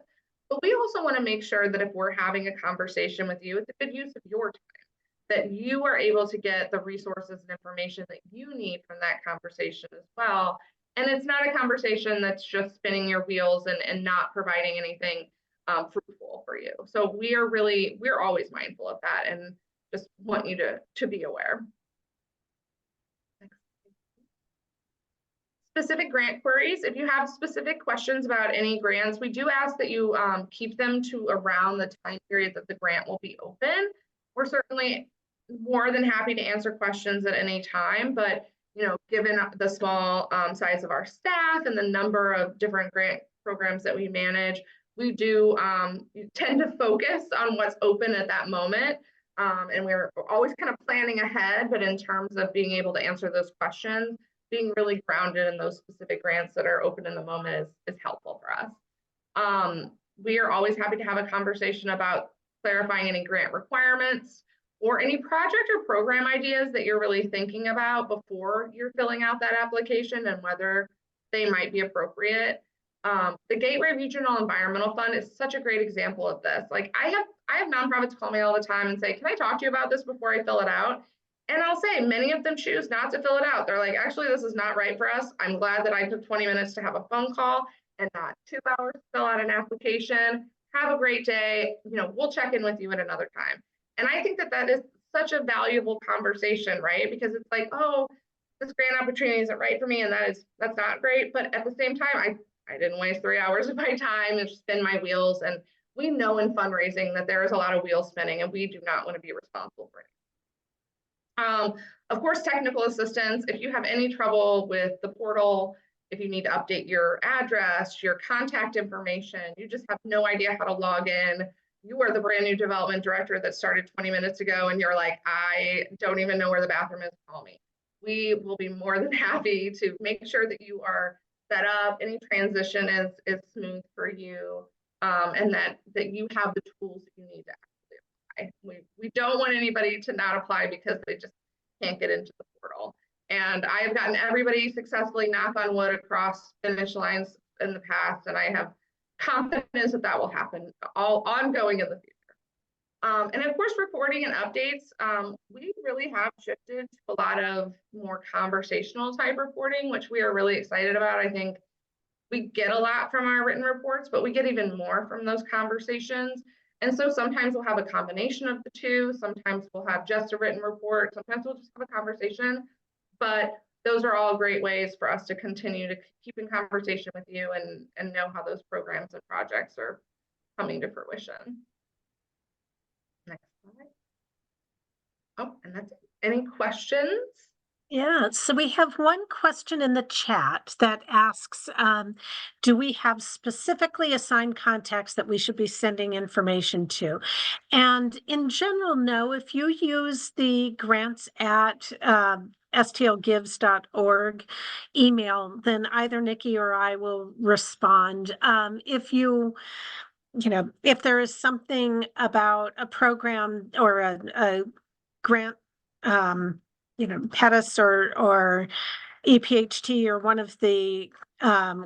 But we also want to make sure that if we're having a conversation with you, it's a good use of your time, that you are able to get the resources and information that you need from that conversation as well. And it's not a conversation that's just spinning your wheels and not providing anything fruitful for you. So we're always mindful of that and just want you to be aware. Specific grant queries. If you have specific questions about any grants, we do ask that you keep them to around the time period that the grant will be open. We're certainly more than happy to answer questions at any time, but given the small size of our staff and the number of different grant programs that we manage, we do tend to focus on what's open at that moment. And we're always kind of planning ahead, but in terms of being able to answer those questions, being really grounded in those specific grants that are open in the moment is helpful for us. We are always happy to have a conversation about clarifying any grant requirements or any project or program ideas that you're really thinking about before you're filling out that application and whether they might be appropriate. The Gateway Regional Environmental Fund is such a great example of this. Like I have nonprofits call me all the time and say, can I talk to you about this before I fill it out? And I'll say many of them choose not to fill it out. They're like, actually, this is not right for us. I'm glad that I took 20 minutes to have a phone call and not 2 hours to fill out an application. Have a great day. We'll check in with you at another time. And I think that is such a valuable conversation, right? Because it's like, oh, this grant opportunity isn't right for me, and that's not great. But at the same time, I didn't waste 3 hours of my time and spin my wheels. And we know in fundraising that there is a lot of wheel spinning, and we do not want to be responsible for it. Of course, technical assistance. If you have any trouble with the portal, if you need to update your address, your contact information, you just have no idea how to log in. You are the brand new development director that started 20 minutes ago and you're like, I don't even know where the bathroom is, call me. We will be more than happy to make sure that you are set up, any transition is smooth for you, and that you have the tools that you need to actually apply. We don't want anybody to not apply because they just can't get into the portal. And I have gotten everybody successfully, knock on wood, across finish lines in the past, and I have confidence that will happen all ongoing in the future. And of course, reporting and updates. We really have shifted to a lot of more conversational type reporting, which we are really excited about. I think we get a lot from our written reports, but we get even more from those conversations. And so sometimes we'll have a combination of the two. Sometimes we'll have just a written report. Sometimes we'll just have a conversation. But those are all great ways for us to continue to keep in conversation with you and know how those programs and projects are coming to fruition. Next slide. Oh, and that's it. Any questions? Yeah, so we have one question in the chat that asks, do we have specifically assigned contacts that we should be sending information to? And in general, no. If you use the grants at stlgives.org email, then either Nikki or I will respond. If there is something about a program or a grant PETUS or EPHT or one of the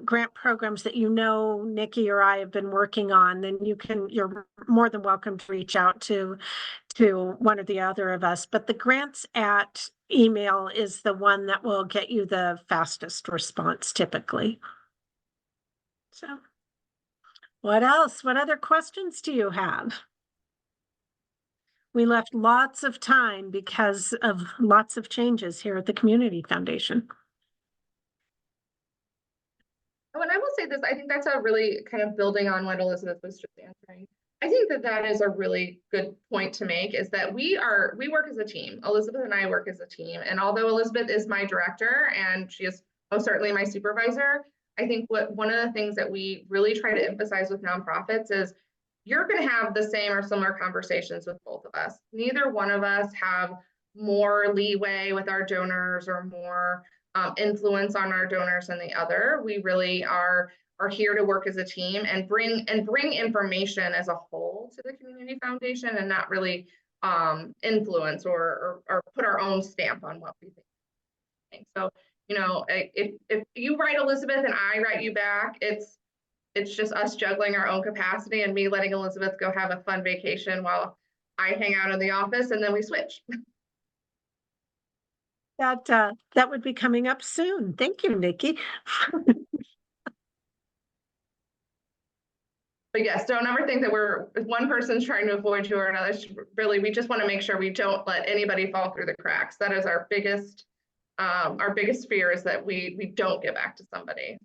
grant programs that Nikki or I have been working on, then you're more than welcome to reach out to one or the other of us. But the grants at email is the one that will get you the fastest response typically. So what else? What other questions do you have? We left lots of time because of lots of changes here at the Community Foundation. And I will say this, I think that's a really kind of building on what Elizabeth was just answering. I think that that is a really good point to make, is that we work as a team. Elizabeth and I work as a team. And although Elizabeth is my director and she is most certainly my supervisor, I think one of the things that we really try to emphasize with nonprofits is you're going to have the same or similar conversations with both of us. Neither one of us have more leeway with our donors or more influence on our donors than the other. We really are here to work as a team and bring information as a whole to the Community Foundation, and not really influence or put our own stamp on what we think. So, if you write Elizabeth and I write you back, it's just us juggling our own capacity and me letting Elizabeth go have a fun vacation while I hang out in the office, and then we switch. That would be coming up soon. Thank you, Nikki. But yes, don't ever think that one person's trying to avoid you or another. Really, we just want to make sure we don't let anybody fall through the cracks. That is our biggest fear, is that we don't get back to somebody.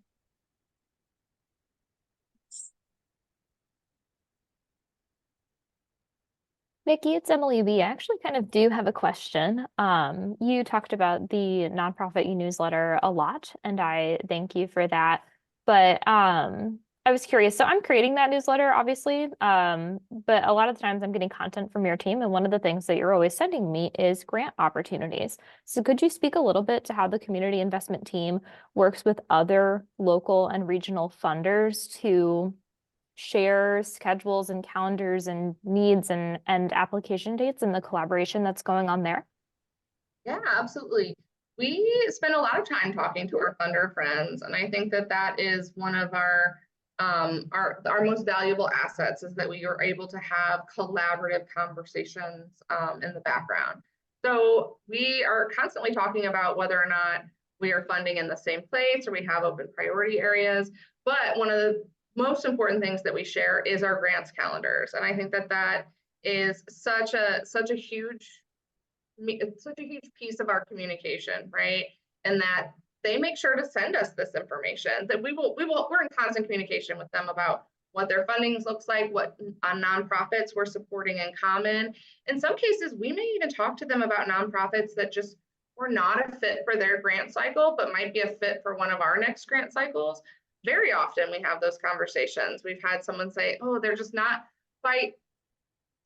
Nikki, it's Emily B. I actually kind of do have a question. You talked about the nonprofit newsletter a lot, and I thank you for that. But I was curious. So I'm creating that newsletter, obviously, but a lot of the times I'm getting content from your team, and one of the things that you're always sending me is grant opportunities. So could you speak a little bit to how the community investment team works with other local and regional funders to share schedules and calendars and needs and application dates, and the collaboration that's going on there? Yeah, absolutely. We spend a lot of time talking to our funder friends, and I think that that is one of our most valuable assets, is that we are able to have collaborative conversations in the background. So we are constantly talking about whether or not we are funding in the same place or we have open priority areas. But one of the most important things that we share is our grants calendars, and I think that that is such a huge piece of our communication, right? And that they make sure to send us this information, that we're in constant communication with them about what their funding looks like, what nonprofits we're supporting in common. In some cases, we may even talk to them about nonprofits that just were not a fit for their grant cycle, but might be a fit for one of our next grant cycles. Very often we have those conversations. We've had someone say, oh, they're just not quite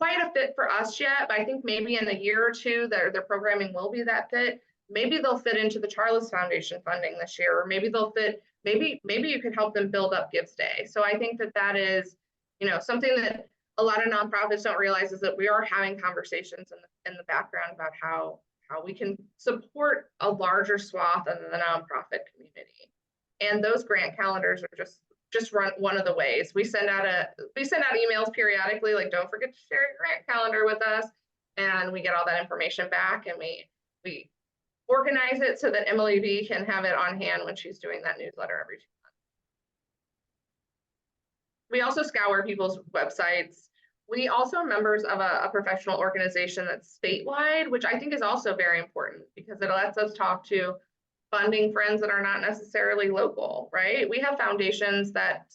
a fit for us yet, but I think maybe in a year or two their programming will be that fit. Maybe they'll fit into the Charles Foundation funding this year, or maybe they'll fit, maybe you could help them build up Gives Day. So I think that that is, something that a lot of nonprofits don't realize, is that we are having conversations in the background about how we can support a larger swath of the nonprofit community. And those grant calendars are just run one of the ways. We send out emails periodically, like, don't forget to share your grant calendar with us, and we get all that information back, and we organize it so that Emily B can have it on hand when she's doing that newsletter every 2 months. We also scour people's websites. We also are members of a professional organization that's statewide, which I think is also very important, because it lets us talk to funding friends that are not necessarily local, right? We have foundations that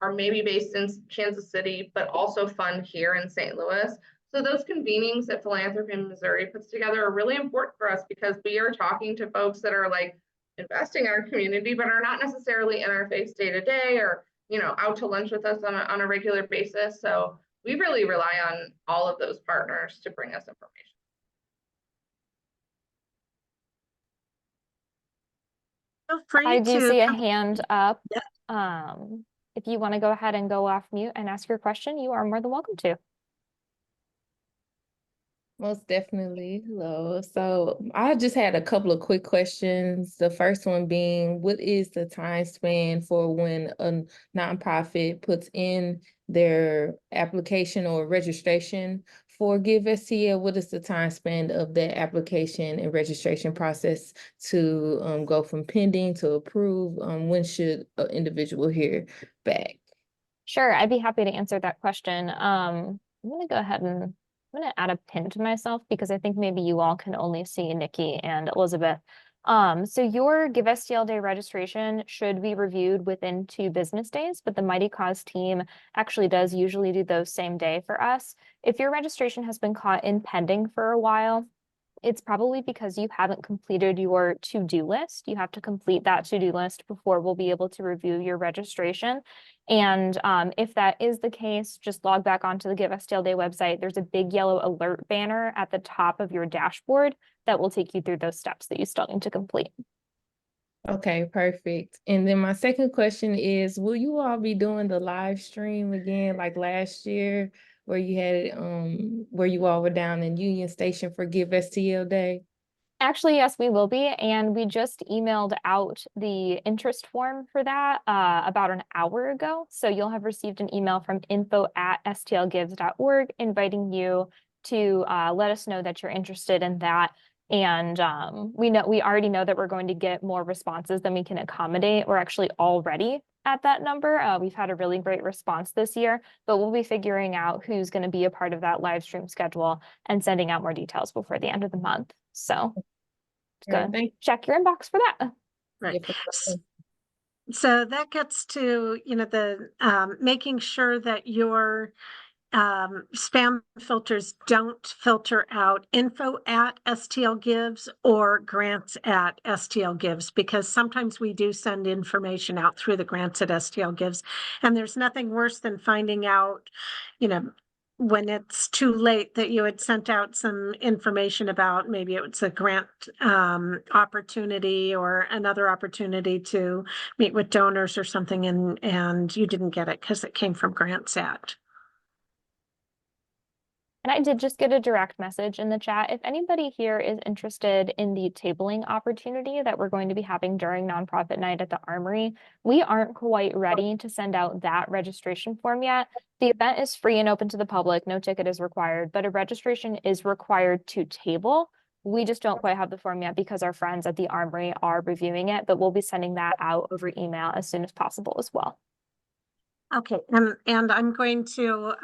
are maybe based in Kansas City, but also fund here in St. Louis. So those convenings that Philanthropy in Missouri puts together are really important for us, because we are talking to folks that are like investing in our community, but are not necessarily in our face day to day, or out to lunch with us on a regular basis. So we really rely on all of those partners to bring us information. Feel free I do to see a hand up. Yeah. If you want to go ahead and go off mute and ask your question, you are more than welcome to. Most definitely. Hello. So I just had a couple of quick questions. The first one being, what is the time span for when a nonprofit puts in their application or registration for Give STL? What is the time span of that application and registration process to go from pending to approve? When should an individual hear back? Sure, I'd be happy to answer that question. I'm gonna go ahead and I'm gonna add a pin to myself because I think maybe you all can only see Nikki and Elizabeth. So your Give STL Day registration should be reviewed within 2 business days, but the Mighty Cause team actually does usually do those same day for us. If your registration has been caught in pending for a while, it's probably because you haven't completed your to-do list. You have to complete that to-do list before we'll be able to review your registration. And if that is the case, just log back onto the Give STL Day website. There's a big yellow alert banner at the top of your dashboard that will take you through those steps that you still need to complete. Okay, perfect. And then my second question is, will you all be doing the live stream again like last year where you had where you all were down in Union Station for Give STL Day? Actually, yes, we will be. And we just emailed out the interest form for that about an hour ago. So you'll have received an email from info@stlgives.org inviting you to let us know that you're interested in that. And we already know that we're going to get more responses than we can accommodate. We're actually already at that number. We've had a really great response this year, but we'll be figuring out who's going to be a part of that live stream schedule and sending out more details before the end of the month. So Right, good. Check your inbox for that. Right. So that gets to, the making sure that your spam filters don't filter out info@STL Gives or grants@STL Gives, because sometimes we do send information out through the grants@STL Gives. And there's nothing worse than finding out, when it's too late that you had sent out some information about maybe it's a grant opportunity or another opportunity to meet with donors or something, and you didn't get it because it came from grants@. And I did just get a direct message in the chat. If anybody here is interested in the tabling opportunity that we're going to be having during Nonprofit Night at the Armory, we aren't quite ready to send out that registration form yet. The event is free and open to the public. No ticket is required, but a registration is required to table. We just don't quite have the form yet because our friends at the Armory are reviewing it, but we'll be sending that out over email as soon as possible as well. Okay, and I'm going to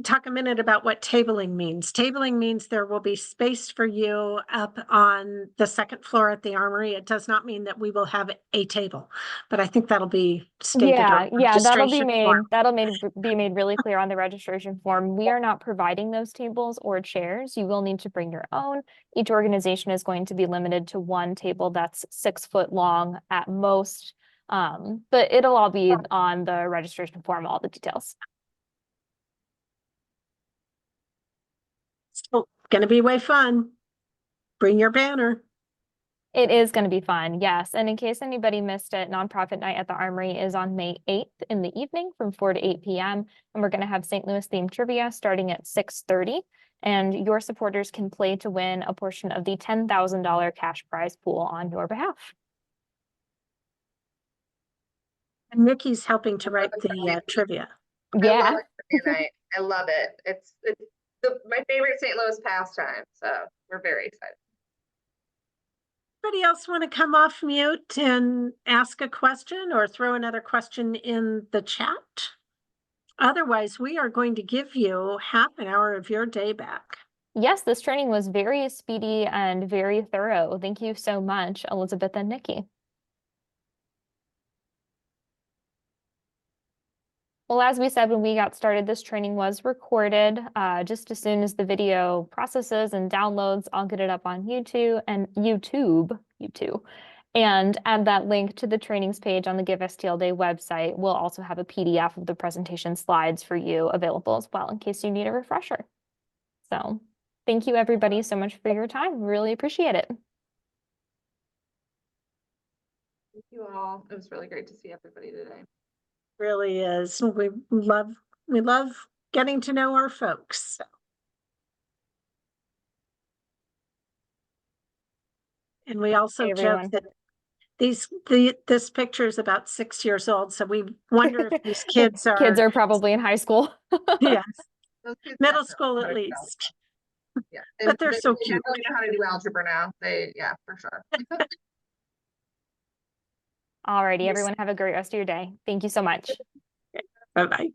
talk a minute about what tabling means. Tabling means there will be space for you up on the second floor at the Armory. It does not mean that we will have a table, but I think that'll be stated. Yeah, that'll be made really clear on the registration form. We are not providing those tables or chairs. You will need to bring your own. Each organization is going to be limited to 1 table that's 6 foot long at most. But it'll all be on the registration form, all the details. Still gonna be way fun. Bring your banner. It is going to be fun, yes. And in case anybody missed it, Nonprofit Night at the Armory is on May 8th in the evening from 4 to 8 p.m. And we're going to have St. Louis themed trivia starting at 6:30. And your supporters can play to win a portion of the $10,000 cash prize pool on your behalf. And Nikki's helping to write the trivia. Yeah. I love it. It's my favorite St. Louis pastime. So we're very excited. Anybody else want to come off mute and ask a question or throw another question in the chat? Otherwise, we are going to give you half an hour of your day back. Yes, this training was very speedy and very thorough. Thank you so much, Elizabeth and Nikki. Well, as we said when we got started, this training was recorded. Just as soon as the video processes and downloads, I'll get it up on YouTube. And add that link to the trainings page on the Give STL Day website. We'll also have a PDF of the presentation slides for you available as well in case you need a refresher. So thank you everybody so much for your time. Really appreciate it. Thank you all. It was really great to see everybody today. Really is. We love getting to know our folks. And we also Hey, joke everyone. that this picture is about 6 years old, so we wonder if these kids Kids are, are probably in high school. yes, Those kids middle definitely school know at how to do least. algebra. Yeah. But they're so they cute. definitely know how to do algebra now. Yeah, for sure. Alrighty, Yes. everyone have a great rest of your day. Thank you so much. Bye-bye.